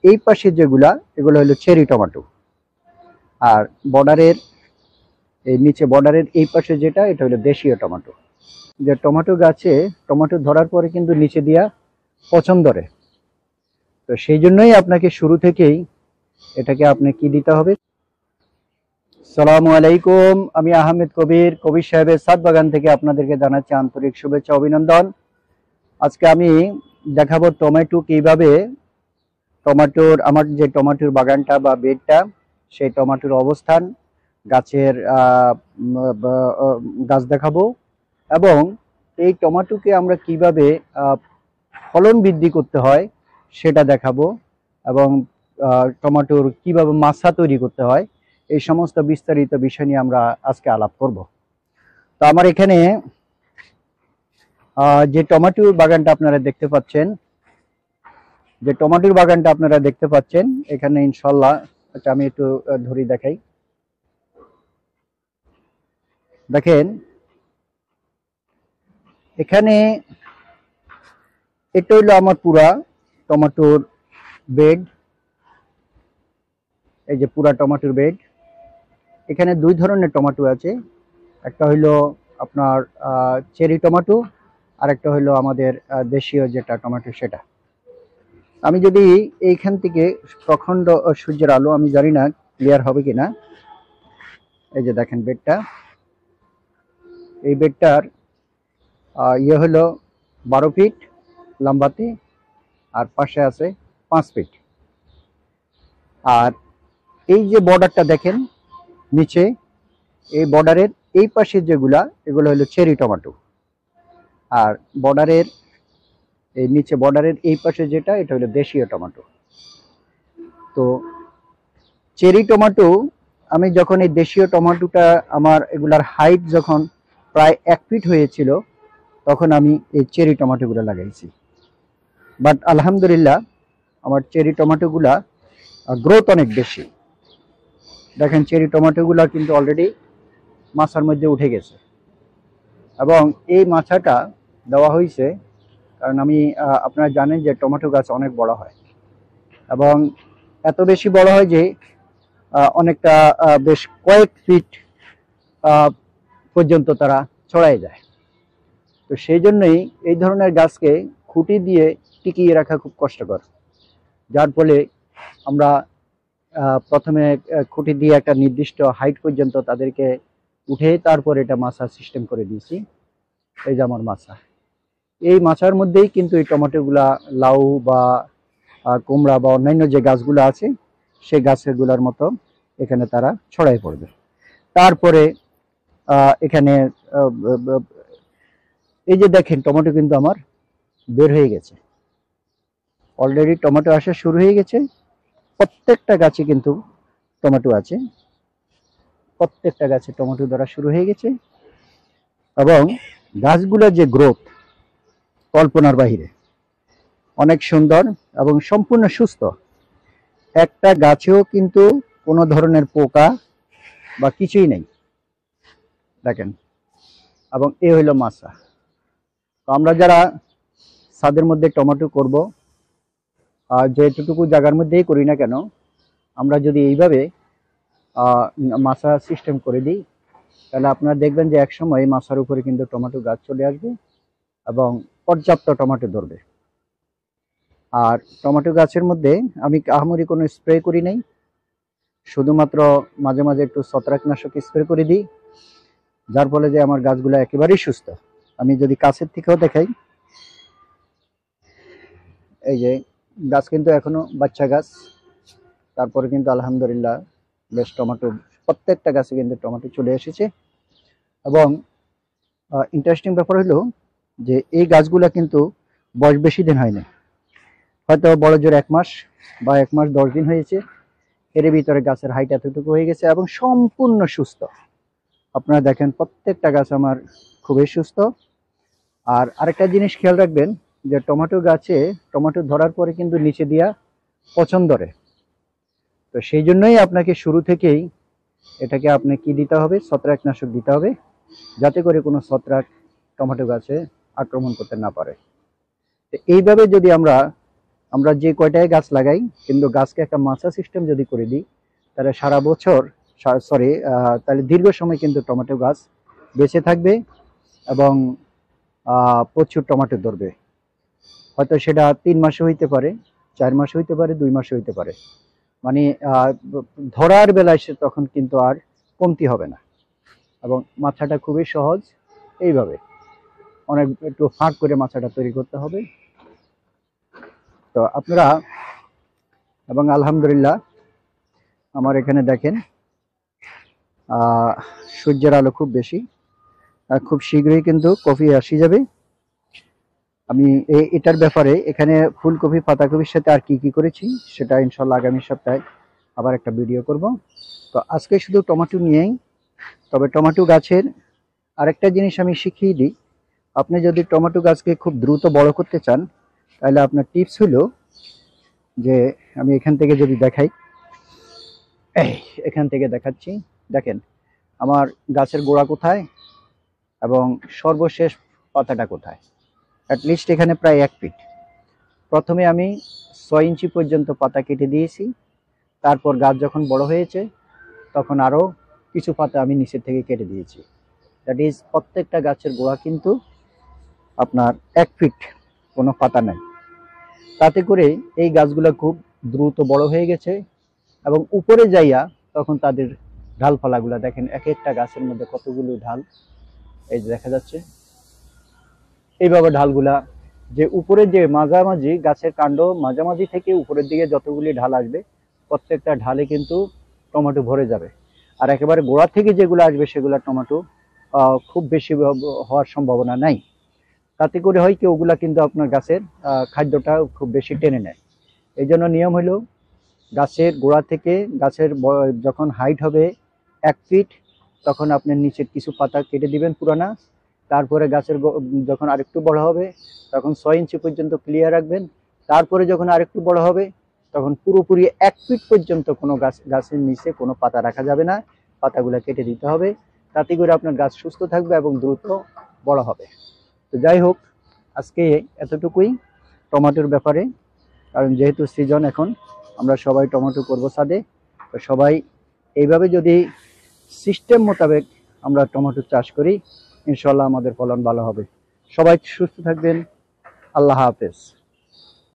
এই পাশে যেগুলা এগুলো হলো চেরি টমেটো, আর বর্ডারের এই নিচে বর্ডারের এই পাশে যেটা এটা হলো দেশীয় টমেটো। যে টমেটো গাছে টমেটো ধরার পরে কিন্তু নিচে দিয়া পচন ধরে, তো সেই জন্যই আপনাকে শুরু থেকেই এটাকে আপনি কি দিতে হবে। আসসালামু আলাইকুম, আমি আহমেদ কবির সাহেবের ছাদ বাগান থেকে আপনাদেরকে জানাচ্ছি আন্তরিক শুভেচ্ছা অভিনন্দন। আজকে আমি দেখাবো টমেটো কিভাবে আমার যে টমেটোর বাগানটা বা বেডটা, সেই টমেটোর অবস্থান, গাছের গাছ দেখাবো, এবং এই টমেটোকে আমরা কিভাবে ফলন বৃদ্ধি করতে হয় সেটা দেখাবো, এবং টমেটোর কিভাবে মাছা তৈরি করতে হয় এই সমস্ত বিস্তারিত বিষয় নিয়ে আমরা আজকে আলাপ করব। তো আমার এখানে যে টমেটোর বাগানটা আপনারা দেখতে পাচ্ছেন এখানে ইনশাল্লাহ, আচ্ছা আমি একটু ধরি দেখাই। দেখেন এখানে এটা হইলো আমার পুরা টমেটোর বেড। এই যে পুরা টমেটোর বেড, এখানে দুই ধরনের টমেটো আছে, একটা হইলো আপনার চেরি টমেটো, আর একটা হইলো আমাদের দেশীয় যেটা টমেটো সেটা। আমি যদি এইখান থেকে প্রখণ্ড সূর্যের আলো, আমি জানি না ক্লিয়ার হবে কিনা, এই যে দেখেন বেডটা, এই বেডটার ইয়ে হলো 12 ফিট লম্বাতে, আর পাশে আছে 5 ফিট। আর এই যে বর্ডারটা দেখেন নিচে, এই বর্ডারের এই পাশে যেগুলা এগুলো হলো চেরি টমেটো, আর বর্ডারের এই নিচে বর্ডারের এই পাশে যেটা এটা হলো দেশীয় টমেটো। তো চেরি টমেটো, আমি যখন এই দেশীয় টমেটোটা আমার এগুলার হাইট যখন প্রায় 1 ফিট হয়েছিল তখন আমি এই চেরি টমেটোগুলো লাগাইছি। বাট আলহামদুলিল্লাহ আমার চেরি টমেটোগুলা গ্রোথ অনেক বেশি। দেখেন চেরি টমেটোগুলা কিন্তু অলরেডি মাছার মধ্যে উঠে গেছে, এবং এই মাছাটা দেওয়া হয়েছে কারণ আমি আপনারা জানেন যে টমেটো গাছ অনেক বড় হয়, এবং এত বেশি বড় হয় যে অনেকটা বেশ কয়েক ফিট পর্যন্ত তারা ছড়ায় যায়। তো সেই জন্যই এই ধরনের গাছকে খুঁটি দিয়ে টিকিয়ে রাখা খুব কষ্টকর, যার ফলে আমরা প্রথমে খুঁটি দিয়ে একটা নির্দিষ্ট হাইট পর্যন্ত তাদেরকে উঠে তারপর এটা মাছা সিস্টেম করে দিয়েছি। এই যে আমার মাছা, এই মাছার মধ্যেই কিন্তু এই টমেটোগুলা, লাউ বা কুমড়া বা অন্যান্য যে গাছগুলো আছে সেই গাছগুলোর মতো এখানে তারা ছড়াই পড়বে। তারপরে এখানে এই যে দেখেন টমেটো কিন্তু আমার বের হয়ে গেছে, অলরেডি টমেটো আসা শুরু হয়ে গেছে। প্রত্যেকটা গাছে কিন্তু টমেটো আছে, প্রত্যেকটা গাছে টমেটো ধরা শুরু হয়ে গেছে, এবং গাছগুলোর যে গ্রোথ কল্পনার বাহিরে, অনেক সুন্দর এবং সম্পূর্ণ সুস্থ। একটা গাছেও কিন্তু কোনো ধরনের পোকা বা কিছুই নেই, দেখেন। এবং এ হইল মাছা। তো আমরা যারা ছাদের মধ্যে টমেটো করব, যেটুকু জায়গার মধ্যেই করি না কেন, আমরা যদি এইভাবে মাছা সিস্টেম করে দিই তাহলে আপনারা দেখবেন যে একসময় এই মাছার উপরে কিন্তু টমেটো গাছ চলে আসবে এবং পর্যাপ্ত টমেটো ধরবে। আর টমেটো গাছের মধ্যে আমি আহামরি কোনো স্প্রে করি নাই, শুধুমাত্র মাঝে মাঝে একটু ছত্রাকনাশক স্প্রে করে দিই, যার ফলে যে আমার গাছগুলো একেবারেই সুস্থ। আমি যদি কাছের থেকেও দেখাই, এই যে গাছ কিন্তু এখনো বাচ্চা গাছ, তারপরে কিন্তু আলহামদুলিল্লাহ বেশ টমেটো, প্রত্যেকটা গাছে কিন্তু টমেটো চলে এসেছে। এবং ইন্টারেস্টিং ব্যাপার হলো যে এই গাছগুলা কিন্তু বয়স বেশি দিন হয়নি, হয়তো বড় জোর 1 মাস বা 1 মাস 10 দিন হয়েছে, এর ভিতরে গাছের হাইট এতটুকু হয়ে গেছে এবং সম্পূর্ণ সুস্থ। আপনারা দেখেন প্রত্যেকটা গাছ আমার খুবই সুস্থ। আর আরেকটা জিনিস খেয়াল রাখবেন যে টমেটো গাছে টমেটো ধরার পরে কিন্তু নিচে দিয়া পচন ধরে, তো সেই জন্যই আপনাকে শুরু থেকেই এটাকে আপনি কি দিতে হবে, ছত্রাকনাশক দিতে হবে, যাতে করে কোনো ছত্রাক টমেটো গাছে আক্রমণ করতে না পারে। এইভাবে যদি আমরা আমরা যে কয়টায় গাছ লাগাই, কিন্তু গাছকে একটা মাচা সিস্টেম যদি করে দিই, তাহলে সারা বছর, তাহলে দীর্ঘ সময় কিন্তু টমেটো গাছ বেঁচে থাকবে এবং প্রচুর টমেটো ধরবে। হয়তো সেটা 3 মাসে হইতে পারে, 4 মাসে হইতে পারে, 2 মাসে হইতে পারে, মানে ধরার বেলায় সে তখন কিন্তু আর কমতি হবে না। এবং মাছাটা খুবই সহজ। এইভাবে অনেক একটু ফাঁক করে মাছাটা তৈরি করতে হবে। তো আপনারা, এবং আলহামদুলিল্লাহ আমার এখানে দেখেন সূর্যের আলো খুব বেশি, খুব শীঘ্রই কিন্তু কফি আসি যাবে। আমি এটার ব্যাপারে এখানে ফুলকপি পাতাকপির সাথে আর কি কি করেছি সেটা ইনশাল্লাহ আগামী সপ্তাহে আবার একটা ভিডিও করব। তো আজকে শুধু টমেটো নিয়েই, তবে টমেটো গাছের আরেকটা জিনিস আমি শিখিয়ে দিই। আপনি যদি টমেটো গাছকে খুব দ্রুত বড় করতে চান, তাহলে আপনার টিপস হলো যে, আমি এখান থেকে যদি দেখাই, এখান থেকে দেখাচ্ছি, দেখেন আমার গাছের গোড়া কোথায় এবং সর্বশেষ পাতাটা কোথায়। অ্যাটলিস্ট এখানে প্রায় 1 ফিট। প্রথমে আমি 6 ইঞ্চি পর্যন্ত পাতা কেটে দিয়েছি। তারপর গাছ যখন বড় হয়েছে তখন আরও কিছু পাতা আমি নিচের থেকে কেটে দিয়েছি। দ্যাট ইজ প্রত্যেকটা গাছের গোড়া কিন্তু আপনার 1 ফিট, কোনো পাতা নাই। তাতে করে এই গাছগুলো খুব দ্রুত বড় হয়ে গেছে এবং উপরে যাইয়া তখন তাদের ডালপালাগুলো দেখেন, এক একটা গাছের মধ্যে কতগুলো ঢাল, এই যে দেখা যাচ্ছে। এইভাবে ঢালগুলা যে উপরে যে মাঝামাঝি গাছের কাণ্ড মাঝামাঝি থেকে উপরের দিকে যতগুলি ঢাল আসবে, প্রত্যেকটা ঢালে কিন্তু টমেটো ভরে যাবে। আর একেবারে গোড়া থেকে যেগুলো আসবে সেগুলো টমেটো খুব বেশি হওয়ার সম্ভাবনা নাই। তাতে করে হয় কি, ওগুলা কিন্তু আপনার গাছের খাদ্যটা খুব বেশি টেনে নেয়। এই জন্য নিয়ম হলো, গাছের গোড়া থেকে গাছের যখন হাইট হবে 1 ফিট, তখন আপনার নিচের কিছু পাতা কেটে দিবেন পুরানা। তারপরে গাছের যখন আরেকটু বড় হবে তখন 6 ইঞ্চি পর্যন্ত ক্লিয়ার রাখবেন। তারপরে যখন আরেকটু বড় হবে তখন পুরোপুরি 1 ফিট পর্যন্ত কোনো গাছের নিচে কোনো পাতা রাখা যাবে না, পাতাগুলো কেটে দিতে হবে। তাতে করে আপনার গাছ সুস্থ থাকবে এবং দ্রুত বড় হবে। তো যাই হোক, আজকে এতটুকুই টমেটোর ব্যাপারে। কারণ যেহেতু সিজন, এখন আমরা সবাই টমেটো করবো ছাদে। তো সবাই এইভাবে যদি সিস্টেম মোতাবেক আমরা টমেটো চাষ করি, ইনশাল্লাহ আমাদের ফলন ভালো হবে। সবাই সুস্থ থাকবেন। আল্লাহ হাফেজ।